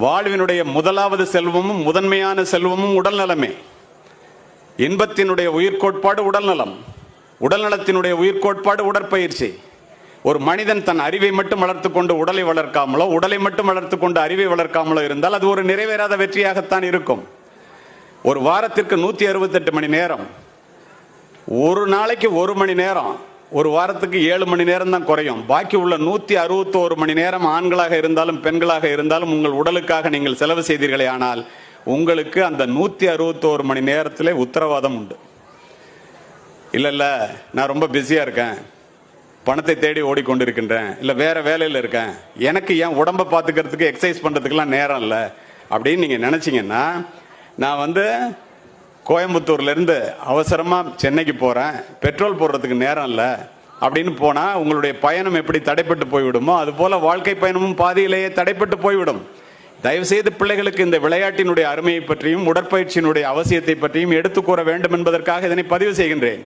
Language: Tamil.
வாழ்வினுடைய முதலாவது செல்வமும் முதன்மையான செல்வமும் உடல் நலமே. இன்பத்தினுடைய உயிர்கோட்பாடு உடல்நலம், உடல்நலத்தினுடைய உயிர்கோட்பாடு உடற்பயிற்சி. ஒரு மனிதன் தன் அறிவை மட்டும் வளர்த்து கொண்டு உடலை வளர்க்காமலோ, உடலை மட்டும் வளர்த்து கொண்டு அறிவை வளர்க்காமலோ இருந்தால் அது ஒரு நிறைவேறாத வெற்றியாகத்தான் இருக்கும். ஒரு வாரத்திற்கு 168 மணி நேரம், ஒரு நாளைக்கு 1 மணி நேரம், ஒரு வாரத்துக்கு 7 மணி நேரம் தான் குறையும். பாக்கி உள்ள 161 மணி நேரம் ஆண்களாக இருந்தாலும் பெண்களாக இருந்தாலும் உங்கள் உடலுக்காக நீங்கள் செலவு செய்தீர்களே ஆனால் உங்களுக்கு அந்த 161 மணி நேரத்திலே உத்தரவாதம் உண்டு. இல்லை நான் ரொம்ப பிஸியாக இருக்கேன், பணத்தை தேடி ஓடிக்கொண்டிருக்கின்றேன், இல்லை வேற வேலையில் இருக்கேன், எனக்கு என் உடம்பை பார்த்துக்கிறதுக்கு எக்ஸசைஸ் பண்ணுறதுக்கெல்லாம் நேரம் இல்லை அப்படின்னு நீங்கள் நினச்சிங்கன்னா, நான் கோயம்புத்தூர்லேருந்து அவசரமாக சென்னைக்கு போகிறேன், பெட்ரோல் போடுறதுக்கு நேரம் இல்லை அப்படின்னு போனால் உங்களுடைய பயணம் எப்படி தடைப்பட்டு போய்விடுமோ அதுபோல் வாழ்க்கை பயணமும் பாதியிலேயே தடைப்பட்டு போய்விடும். தயவுசெய்து பிள்ளைகளுக்கு இந்த விளையாட்டினுடைய அருமையை பற்றியும் உடற்பயிற்சியினுடைய அவசியத்தை பற்றியும் எடுத்துக் கூற வேண்டும் என்பதற்காக இதனை பதிவு செய்கின்றேன்.